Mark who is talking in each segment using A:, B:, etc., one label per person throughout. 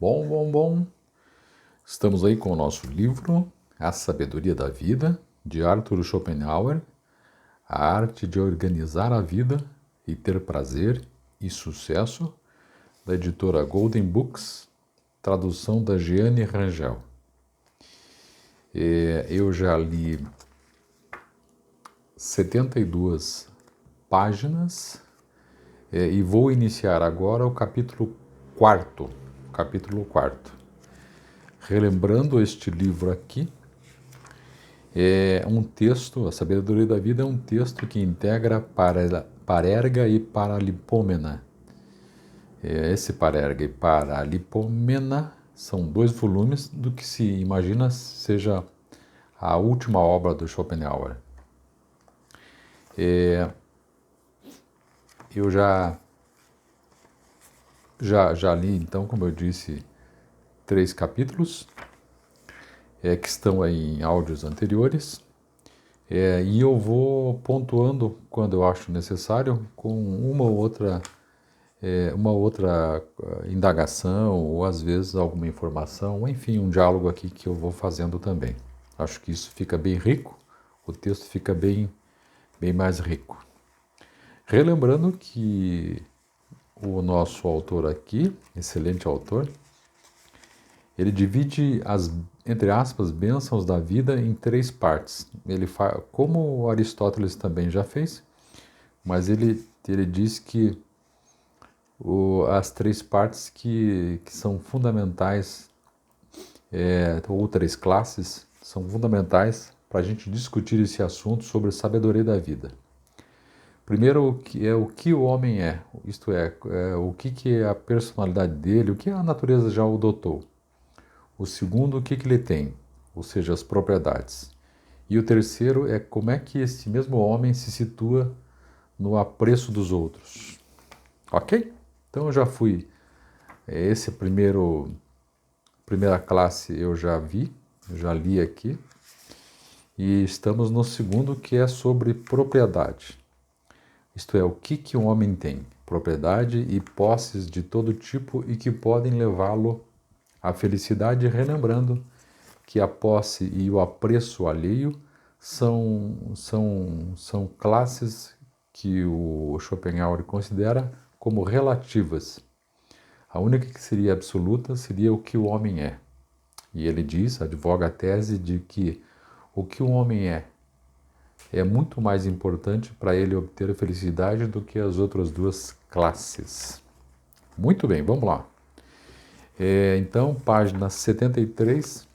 A: Bom. Estamos aí com o nosso livro A Sabedoria da Vida, de Arthur Schopenhauer, A Arte de Organizar a Vida e Ter Prazer e Sucesso, da editora Golden Books, tradução da Jeane Rangel. Eu já li 72 páginas e vou iniciar agora o capítulo 4. Relembrando este livro aqui, é um texto, A Sabedoria da Vida é um texto que integra Parerga e Paralipômena. Esse Parerga e Paralipômena são 2 volumes do que se imagina seja a última obra do Schopenhauer. Eu já li, então, como eu disse, 3 capítulos, que estão aí em áudios anteriores, e eu vou pontuando quando eu acho necessário com uma outra indagação ou às vezes alguma informação, ou enfim, um diálogo aqui que eu vou fazendo também. Acho que isso fica bem rico, o texto fica bem mais rico. Relembrando que o nosso autor aqui, excelente autor, ele divide as, entre aspas, bênçãos da vida em 3 partes. Ele faz, como Aristóteles também já fez, mas ele diz que as 3 partes que são fundamentais, ou 3 classes, são fundamentais para a gente discutir esse assunto sobre a sabedoria da vida. Primeiro, o que o homem é, isto é, o que é a personalidade dele, o que a natureza já o dotou. O segundo, o que ele tem, ou seja, as propriedades. E o terceiro é como é que esse mesmo homem se situa no apreço dos outros. Ok? Então eu já fui, esse primeira classe eu já vi, já li aqui, e estamos no segundo, que é sobre propriedade. Isto é, o que um homem tem, propriedade e posses de todo tipo e que podem levá-lo à felicidade, relembrando que a posse e o apreço alheio são classes que o Schopenhauer considera como relativas. A única que seria absoluta seria o que o homem é. E ele advoga a tese de que o que o homem é muito mais importante para ele obter a felicidade do que as outras 2 classes. Muito bem, vamos lá. Então, página 73,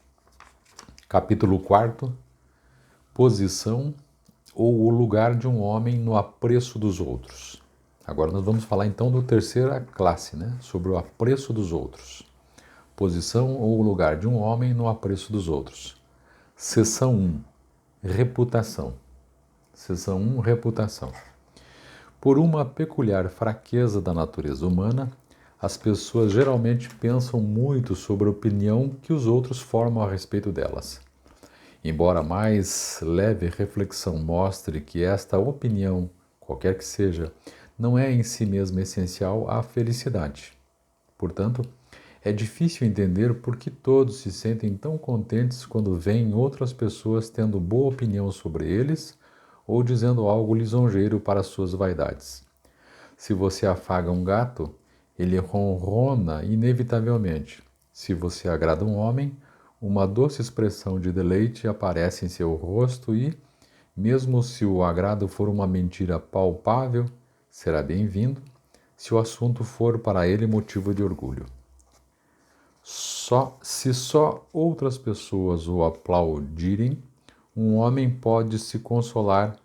A: capítulo 4, posição ou o lugar de um homem no apreço dos outros. Agora nós vamos falar então da terceira classe, né? Sobre o apreço dos outros. Posição ou o lugar de um homem no apreço dos outros. Seção 1, reputação. Seção 1, reputação. Por uma peculiar fraqueza da natureza humana, as pessoas geralmente pensam muito sobre a opinião que os outros formam a respeito delas. Embora a mais leve reflexão mostre que esta opinião, qualquer que seja, não é em si mesma essencial à felicidade. Portanto, é difícil entender por que todos se sentem tão contentes quando veem outras pessoas tendo boa opinião sobre eles ou dizendo algo lisonjeiro para suas vaidades. Se você afaga um gato, ele ronrona inevitavelmente. Se você agrada um homem, uma doce expressão de deleite aparece em seu rosto e, mesmo se o agrado for uma mentira palpável, será bem-vindo, se o assunto for para ele motivo de orgulho. Se só outras pessoas o aplaudirem, um homem pode se consolar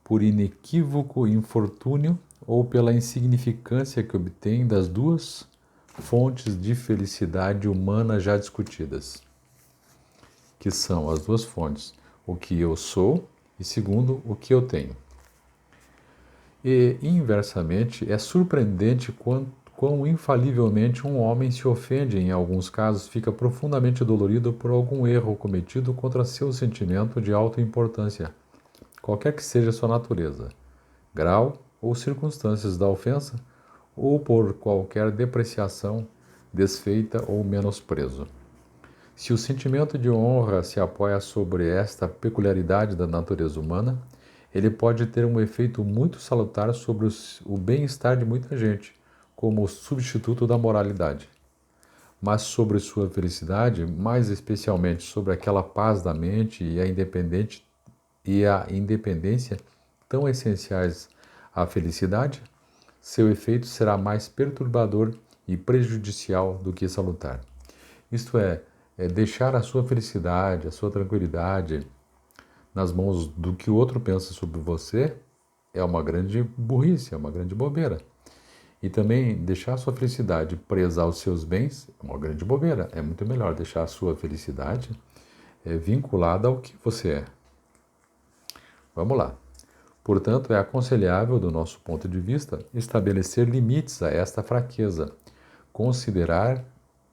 A: por inequívoco infortúnio ou pela insignificância que obtém das 2 fontes de felicidade humana já discutidas, que são as 2 fontes, o que eu sou e, segundo, o que eu tenho. E, inversamente, é surpreendente quão infalivelmente um homem se ofende e, em alguns casos, fica profundamente dolorido por algum erro cometido contra seu sentimento de autoimportância, qualquer que seja sua natureza, grau ou circunstâncias da ofensa, ou por qualquer depreciação desfeita ou menosprezo. Se o sentimento de honra se apoia sobre esta peculiaridade da natureza humana, ele pode ter um efeito muito salutar sobre o bem-estar de muita gente, como substituto da moralidade. Mas sobre sua felicidade, mais especialmente sobre aquela paz da mente e a independência tão essenciais à felicidade, seu efeito será mais perturbador e prejudicial do que salutar. Isto é deixar a sua felicidade, a sua tranquilidade nas mãos do que o outro pensa sobre você é uma grande burrice, é uma grande bobeira. E também deixar a sua felicidade presa aos seus bens é uma grande bobeira. É muito melhor deixar a sua felicidade vinculada ao que você é. Vamos lá. Portanto, é aconselhável, do nosso ponto de vista, estabelecer limites a esta fraqueza, considerar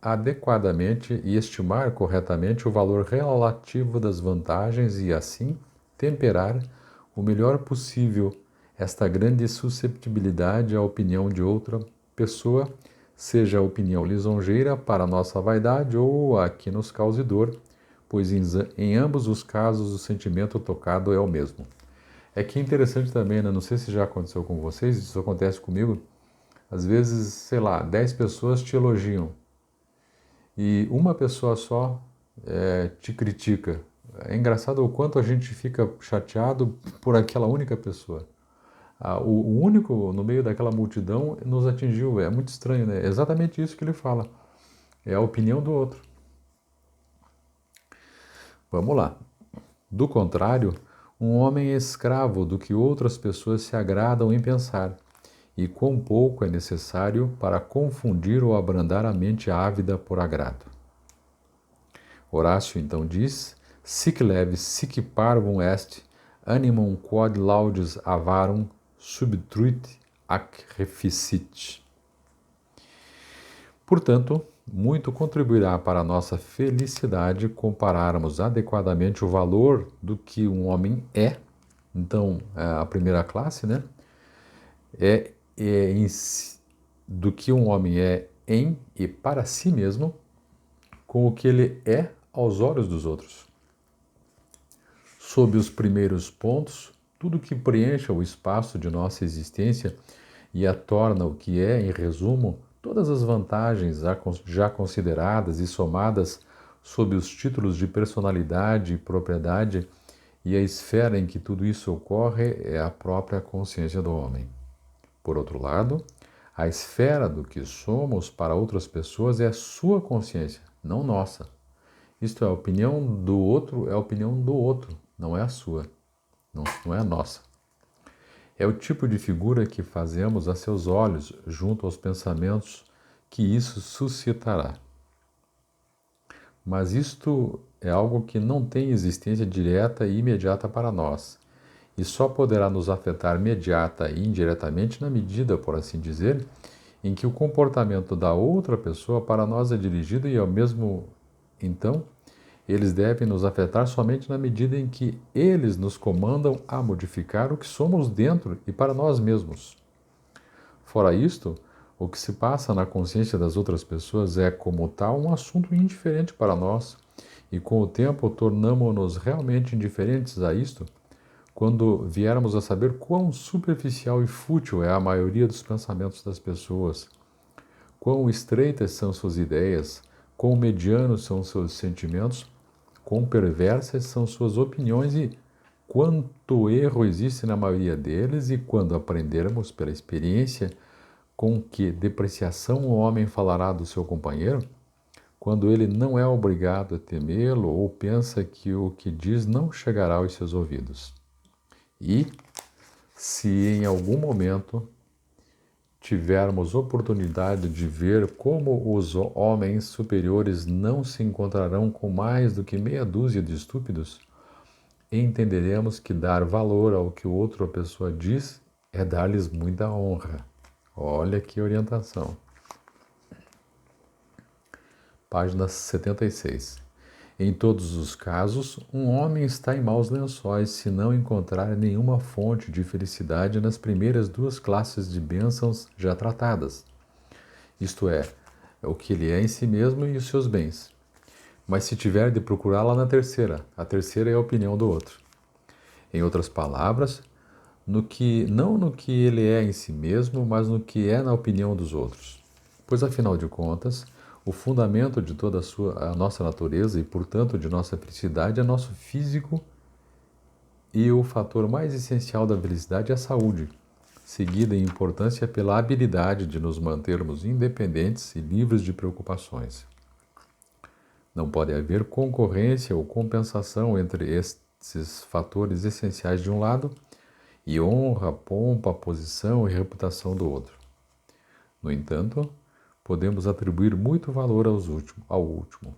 A: adequadamente e estimar corretamente o valor relativo das vantagens e, assim, temperar o melhor possível esta grande susceptibilidade à opinião de outra pessoa, seja a opinião lisonjeira para nossa vaidade ou a que nos cause dor, pois em ambos os casos o sentimento tocado é o mesmo. É que é interessante também, né? Não sei se já aconteceu com vocês, isso acontece comigo. Às vezes, sei lá, 10 pessoas te elogiam e uma pessoa só te critica. É engraçado o quanto a gente fica chateado por aquela única pessoa. O único no meio daquela multidão nos atingiu. É muito estranho, né? É exatamente isso que ele fala. É a opinião do outro. Vamos lá. Do contrário, um homem é escravo do que outras pessoas se agradam em pensar, e quão pouco é necessário para confundir ou abrandar a mente ávida por agrado. Horácio então diz: Sic leves, sic parvum est, animum quod laudes avarum subtruit ac reficit. Portanto, muito contribuirá para a nossa felicidade compararmos adequadamente o valor do que um homem é. Então, a primeira classe, né, do que um homem é em e para si mesmo, com o que ele é aos olhos dos outros. Sob os primeiros pontos, tudo que preencha o espaço de nossa existência e a torna o que é, em resumo, todas as vantagens já consideradas e somadas sob os títulos de personalidade e propriedade, e a esfera em que tudo isso ocorre é a própria consciência do homem. Por outro lado, a esfera do que somos para outras pessoas é a sua consciência, não nossa. Isto é, a opinião do outro é a opinião do outro, não é a sua, não é a nossa. É o tipo de figura que fazemos a seus olhos, junto aos pensamentos que isso suscitará. Mas isto é algo que não tem existência direta e imediata para nós, e só poderá nos afetar imediata e indiretamente na medida, por assim dizer, em que o comportamento da outra pessoa para nós é dirigido e, ao mesmo então, eles devem nos afetar somente na medida em que eles nos comandam a modificar o que somos dentro e para nós mesmos. Fora isto, o que se passa na consciência das outras pessoas é, como tal, um assunto indiferente para nós, e com o tempo tornamo-nos realmente indiferentes a isto, quando viermos a saber quão superficial e fútil é a maioria dos pensamentos das pessoas, quão estreitas são suas ideias, quão medianos são seus sentimentos, quão perversas são suas opiniões e quanto erro existe na maioria deles, e quando aprendermos pela experiência com que depreciação o homem falará do seu companheiro, quando ele não é obrigado a temê-lo ou pensa que o que diz não chegará aos seus ouvidos. E, se em algum momento tivermos oportunidade de ver como os homens superiores não se encontrarão com mais do que meia dúzia de estúpidos, entenderemos que dar valor ao que outra pessoa diz é dar-lhes muita honra. Olha que orientação. Página 76. Em todos os casos, um homem está em maus lençóis se não encontrar nenhuma fonte de felicidade nas primeiras duas classes de bênçãos já tratadas. Isto é, o que ele é em si mesmo e os seus bens. Mas se tiver de procurá-la na terceira, a terceira é a opinião do outro. Em outras palavras, não no que ele é em si mesmo, mas no que é na opinião dos outros. Pois, afinal de contas, o fundamento de toda a nossa natureza e, portanto, de nossa felicidade é nosso físico, e o fator mais essencial da felicidade é a saúde, seguida em importância pela habilidade de nos mantermos independentes e livres de preocupações. Não pode haver concorrência ou compensação entre esses fatores essenciais de um lado e honra, pompa, posição e reputação do outro. No entanto, podemos atribuir muito valor ao último.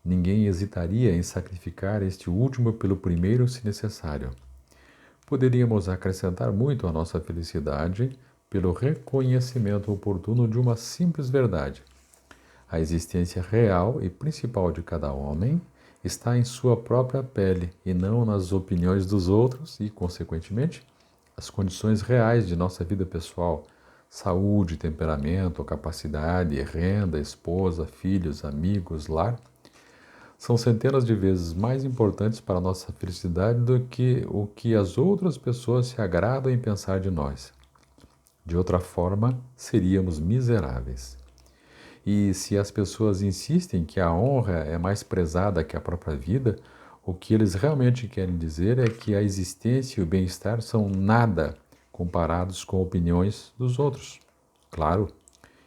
A: Ninguém hesitaria em sacrificar este último pelo primeiro, se necessário. Poderíamos acrescentar muito à nossa felicidade pelo reconhecimento oportuno de uma simples verdade. A existência real e principal de cada homem está em sua própria pele e não nas opiniões dos outros e, consequentemente, as condições reais de nossa vida pessoal, saúde, temperamento, capacidade, renda, esposa, filhos, amigos, lar, são centenas de vezes mais importantes para a nossa felicidade do que o que as outras pessoas se agradam em pensar de nós. De outra forma, seríamos miseráveis. E se as pessoas insistem que a honra é mais prezada que a própria vida, o que eles realmente querem dizer é que a existência e o bem-estar são nada comparados com opiniões dos outros. Claro,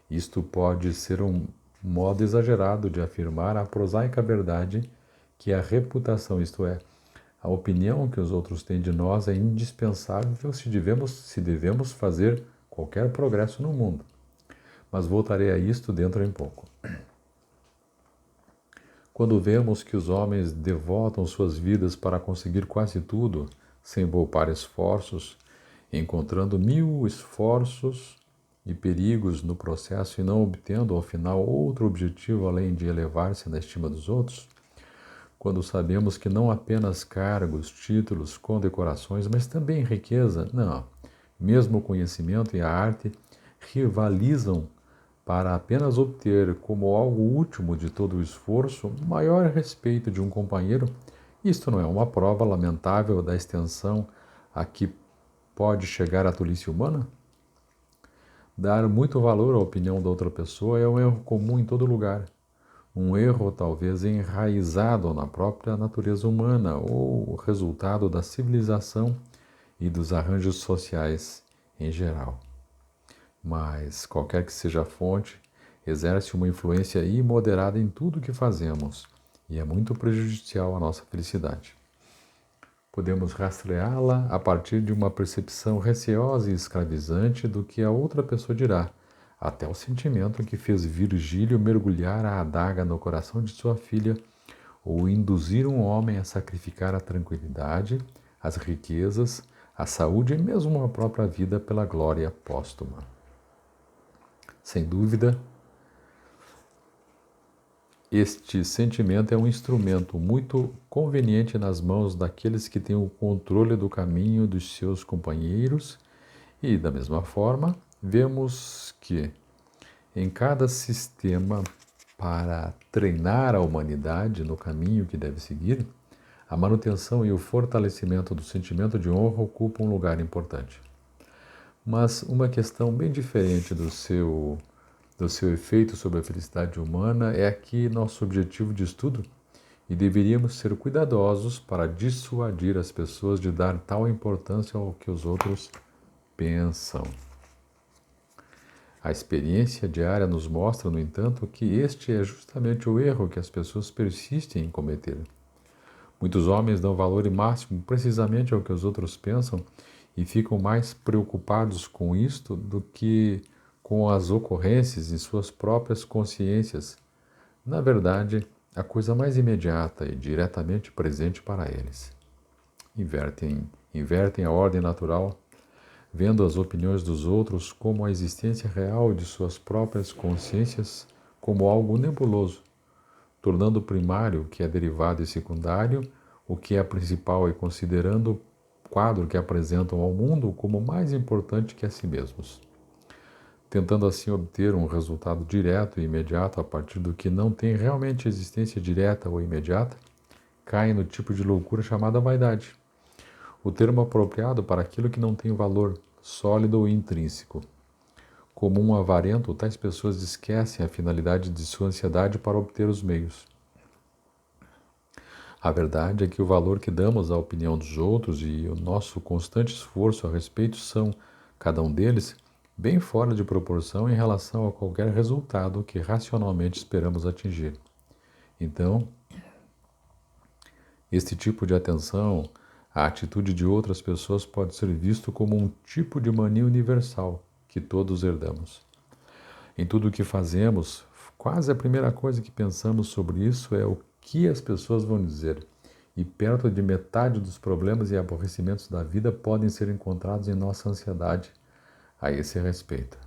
A: isto pode ser um modo exagerado de afirmar a prosaica verdade que a reputação, isto é, a opinião que os outros têm de nós, é indispensável se devemos fazer qualquer progresso no mundo. Mas voltarei a isto dentro em pouco. Quando vemos que os homens devotam suas vidas para conseguir quase tudo, sem poupar esforços, encontrando mil esforços e perigos no processo e não obtendo ao final outro objetivo além de elevar-se na estima dos outros, quando sabemos que não apenas cargos, títulos, condecorações, mas também riqueza, não, mesmo o conhecimento e a arte rivalizam para apenas obter como algo último de todo o esforço o maior respeito de um companheiro, isto não é uma prova lamentável da extensão a que pode chegar a tolice humana? Dar muito valor à opinião da outra pessoa é um erro comum em todo lugar. Um erro talvez enraizado na própria natureza humana ou resultado da civilização e dos arranjos sociais em geral. Mas, qualquer que seja a fonte, exerce uma influência imoderada em tudo o que fazemos e é muito prejudicial à nossa felicidade. Podemos rastreá-la a partir de uma percepção receosa e escravizante do que a outra pessoa dirá, até o sentimento que fez Virgílio mergulhar a adaga no coração de sua filha ou induzir um homem a sacrificar a tranquilidade, as riquezas, a saúde e mesmo a própria vida pela glória póstuma. Sem dúvida, este sentimento é um instrumento muito conveniente nas mãos daqueles que têm o controle do caminho dos seus companheiros e, da mesma forma, vemos que em cada sistema para treinar a humanidade no caminho que deve seguir, a manutenção e o fortalecimento do sentimento de honra ocupam um lugar importante. Mas uma questão bem diferente do seu efeito sobre a felicidade humana é aqui nosso objetivo de estudo e deveríamos ser cuidadosos para dissuadir as pessoas de dar tal importância ao que os outros pensam. A experiência diária nos mostra, no entanto, que este é justamente o erro que as pessoas persistem em cometer. Muitos homens dão valor máximo precisamente ao que os outros pensam e ficam mais preocupados com isto do que com as ocorrências em suas próprias consciências. Na verdade, a coisa mais imediata e diretamente presente para eles. Invertem a ordem natural, vendo as opiniões dos outros como a existência real de suas próprias consciências como algo nebuloso, tornando primário o que é derivado e secundário, o que é principal e considerando o quadro que apresentam ao mundo como mais importante que a si mesmos. tentando assim obter um resultado direto e imediato a partir do que não tem realmente existência direta ou imediata, caem no tipo de loucura chamada vaidade, o termo apropriado para aquilo que não tem valor sólido ou intrínseco. Como um avarento, tais pessoas esquecem a finalidade de sua ansiedade para obter os meios. A verdade é que o valor que damos à opinião dos outros e o nosso constante esforço a respeito são, cada um deles, bem fora de proporção em relação a qualquer resultado que racionalmente esperamos atingir. Então, este tipo de atenção à atitude de outras pessoas pode ser visto como um tipo de mania universal que todos herdamos. Em tudo o que fazemos, quase a primeira coisa que pensamos sobre isso é o que as pessoas vão dizer. E perto de metade dos problemas e aborrecimentos da vida podem ser encontrados em nossa ansiedade a esse respeito.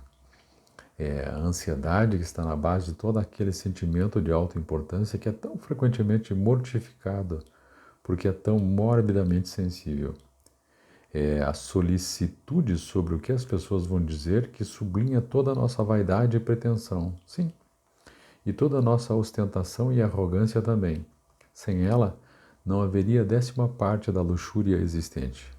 A: É a ansiedade que está na base de todo aquele sentimento de autoimportância que é tão frequentemente mortificado porque é tão morbidamente sensível. É a solicitude sobre o que as pessoas vão dizer que sublinha toda a nossa vaidade e pretensão, sim, e toda a nossa ostentação e arrogância também. Sem ela, não haveria 10ª parte da luxúria existente.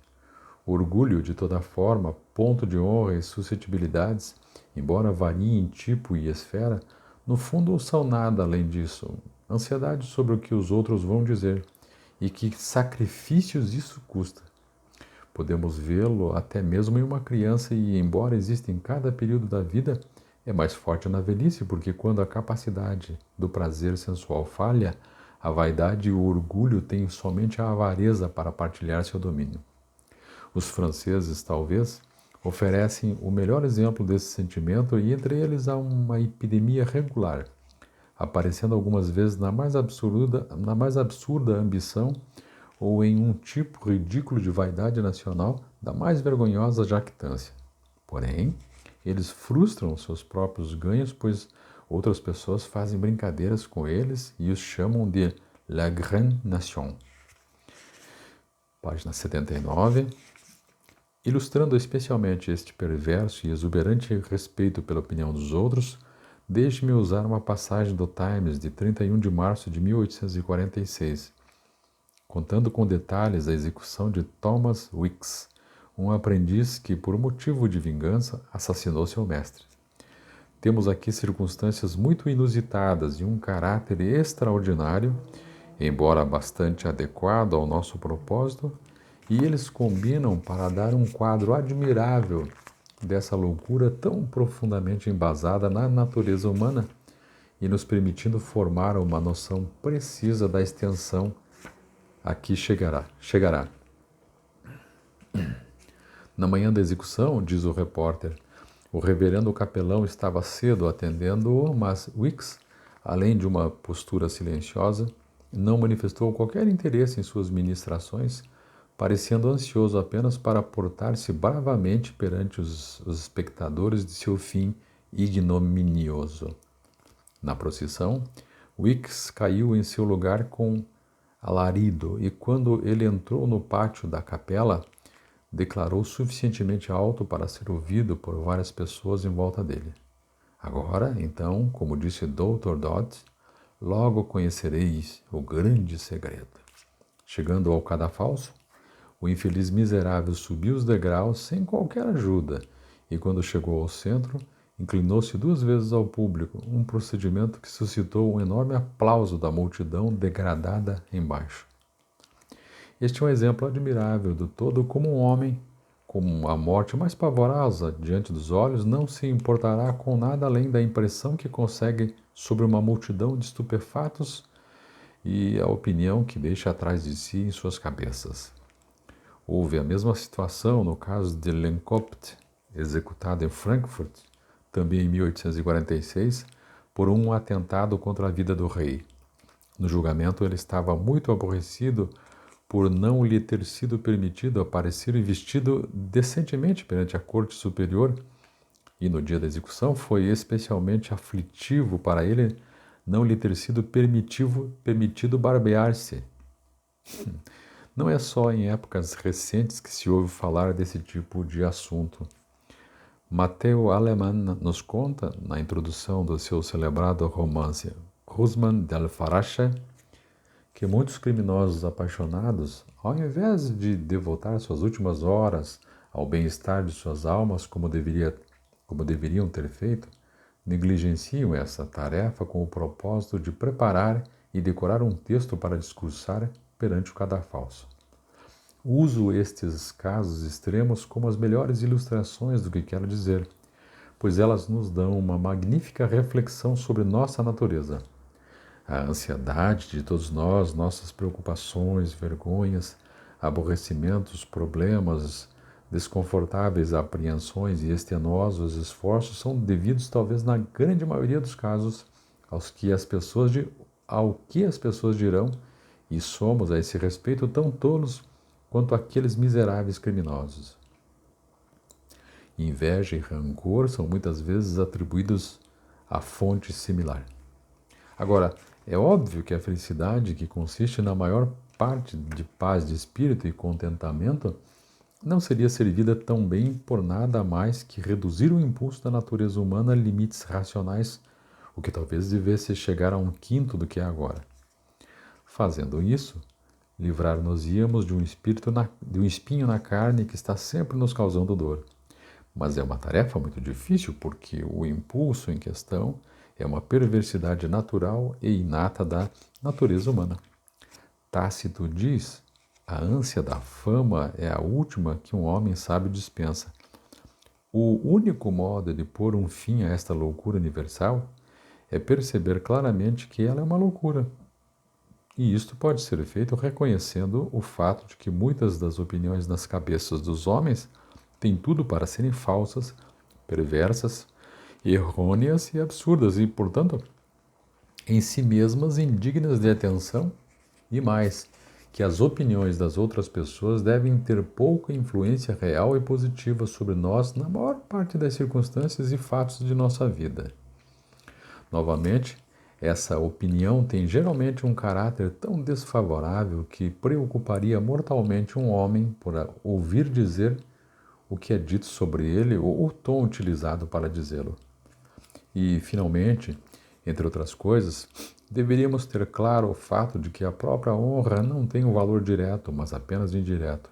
A: Orgulho, de toda forma, ponto de honra e suscetibilidades, embora variem em tipo e esfera, no fundo são nada além disso. Ansiedade sobre o que os outros vão dizer e que sacrifícios isso custa. Podemos vê-lo até mesmo em uma criança e, embora exista em cada período da vida, é mais forte na velhice, porque quando a capacidade do prazer sensual falha, a vaidade e o orgulho têm somente a avareza para partilhar seu domínio. Os franceses, talvez, oferecem o melhor exemplo desse sentimento e entre eles há uma epidemia regular, aparecendo algumas vezes na mais absurda ambição ou em um tipo ridículo de vaidade nacional da mais vergonhosa jactância. Porém, eles frustram seus próprios ganhos, pois outras pessoas fazem brincadeiras com eles e os chamam de la grande nation. Página 79. Ilustrando especialmente este perverso e exuberante respeito pela opinião dos outros, deixe-me usar uma passagem do Times de 31 de março de 1846, contando com detalhes a execução de Thomas Weeks, um aprendiz que, por motivo de vingança, assassinou seu mestre. Temos aqui circunstâncias muito inusitadas e um caráter extraordinário, embora bastante adequado ao nosso propósito, e eles combinam para dar um quadro admirável dessa loucura tão profundamente embasada na natureza humana e nos permitindo formar uma noção precisa da extensão a que chegará. Na manhã da execução, diz o repórter, o reverendo capelão estava cedo atendendo-o, mas Weeks, além de uma postura silenciosa, não manifestou qualquer interesse em suas ministrações, parecendo ansioso apenas para portar-se bravamente perante os espectadores de seu fim ignominioso. Na procissão, Weeks caiu em seu lugar com alarido e, quando ele entrou no pátio da capela, declarou suficientemente alto para ser ouvido por várias pessoas em volta dele. Agora, então, como disse Dr. Dodd, logo conhecereis o grande segredo. Chegando ao cadafalso, o infeliz miserável subiu os degraus sem qualquer ajuda e, quando chegou ao centro, inclinou-se 2 vezes ao público, um procedimento que suscitou um enorme aplauso da multidão degradada embaixo. Este é um exemplo admirável do todo como um homem, com a morte mais pavorosa diante dos olhos, não se importará com nada além da impressão que consegue sobre uma multidão de estupefatos e a opinião que deixa atrás de si em suas cabeças. Houve a mesma situação no caso de Lecompte, executado em Frankfurt, também em 1846, por um atentado contra a vida do rei. No julgamento, ele estava muito aborrecido por não lhe ter sido permitido aparecer vestido decentemente perante a corte superior, e no dia da execução foi especialmente aflitivo para ele não lhe ter sido permitido barbear-se. Não é só em épocas recentes que se ouve falar desse tipo de assunto. Matteo Alemann nos conta, na introdução do seu celebrado romance Rusman del Farache, que muitos criminosos apaixonados, ao invés de devotar suas últimas horas ao bem-estar de suas almas como deveriam ter feito, negligenciam essa tarefa com o propósito de preparar e decorar um texto para discursar perante o cadafalso. Uso estes casos extremos como as melhores ilustrações do que quero dizer, pois elas nos dão uma magnífica reflexão sobre nossa natureza. A ansiedade de todos nós, nossas preocupações, vergonhas, aborrecimentos, problemas, desconfortáveis apreensões e extenuosos esforços são devidos, talvez na grande maioria dos casos, ao que as pessoas dirão, e somos, a esse respeito, tão tolos quanto aqueles miseráveis criminosos. Inveja e rancor são muitas vezes atribuídos a fonte similar. Agora, é óbvio que a felicidade, que consiste na maior parte de paz de espírito e contentamento, não seria servida tão bem por nada mais que reduzir o impulso da natureza humana a limites racionais, o que talvez devesse chegar a 1/5 do que é agora. Fazendo isso, livrar-nos-íamos de um espinho na carne que está sempre nos causando dor. Mas é uma tarefa muito difícil, porque o impulso em questão é uma perversidade natural e inata da natureza humana. Tácito diz: a ânsia da fama é a última que um homem sábio dispensa. O único modo de pôr um fim a esta loucura universal é perceber claramente que ela é uma loucura. E isto pode ser feito reconhecendo o fato de que muitas das opiniões nas cabeças dos homens têm tudo para serem falsas, perversas, errôneas e absurdas e, portanto, em si mesmas indignas de atenção, e mais, que as opiniões das outras pessoas devem ter pouca influência real e positiva sobre nós na maior parte das circunstâncias e fatos de nossa vida. Novamente, essa opinião tem geralmente um caráter tão desfavorável que preocuparia mortalmente um homem por ouvir dizer o que é dito sobre ele ou o tom utilizado para dizê-lo. E, finalmente, entre outras coisas, deveríamos ter claro o fato de que a própria honra não tem um valor direto, mas apenas indireto.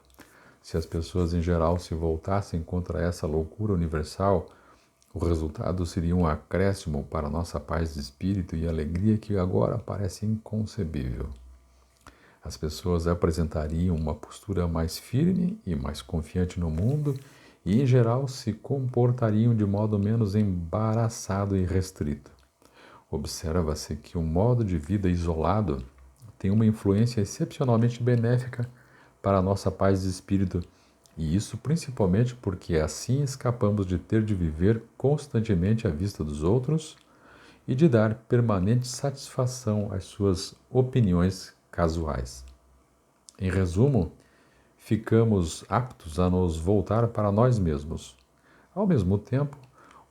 A: Se as pessoas em geral se voltassem contra essa loucura universal, o resultado seria um acréscimo para nossa paz de espírito e alegria que agora parece inconcebível. As pessoas apresentariam uma postura mais firme e mais confiante no mundo e, em geral, se comportariam de modo menos embaraçado e restrito. Observa-se que um modo de vida isolado tem uma influência excepcionalmente benéfica para a nossa paz de espírito, e isso principalmente porque assim escapamos de ter de viver constantemente à vista dos outros e de dar permanente satisfação às suas opiniões casuais. Em resumo, ficamos aptos a nos voltar para nós mesmos. Ao mesmo tempo,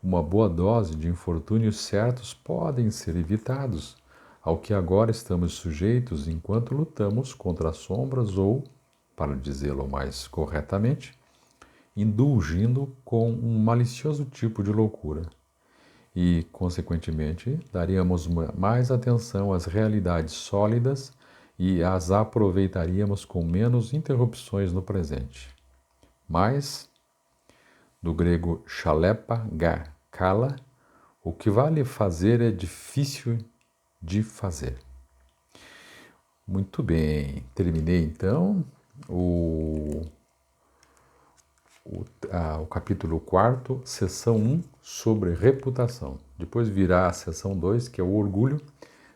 A: uma boa dose de infortúnios certos podem ser evitados, ao que agora estamos sujeitos enquanto lutamos contra as sombras ou, para dizê-lo mais corretamente, indulgindo com um malicioso tipo de loucura. E, consequentemente, daríamos mais atenção às realidades sólidas e as aproveitaríamos com menos interrupções no presente. Mas, do grego chalepa, kala, o que vale fazer é difícil de fazer. Muito bem, terminei então o capítulo 4, seção 1, sobre reputação. Depois virá a seção 2, que é o orgulho,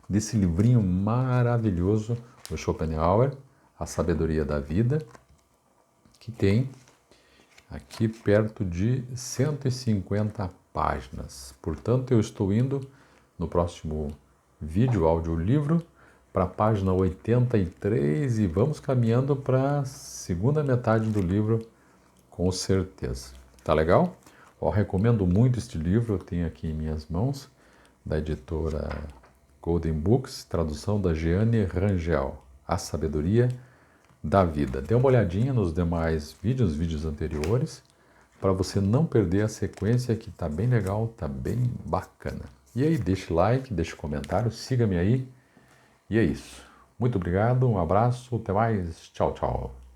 A: desse livrinho maravilhoso do Schopenhauer, A Sabedoria da Vida, que tem aqui perto de 150 páginas. Portanto, eu estou indo no próximo vídeo, audiolivro, para a página 83 e vamos caminhando para a segunda metade do livro, com certeza. Tá legal? Recomendo muito este livro, eu tenho aqui em minhas mãos, da editora Golden Books, tradução da Jeane Rangel, A Sabedoria da Vida. Dê uma olhadinha nos demais vídeos anteriores, para você não perder a sequência que tá bem legal, tá bem bacana. E aí, deixe like, deixe comentário, siga-me aí. E é isso. Muito obrigado, um abraço, até mais. Tchau, tchau.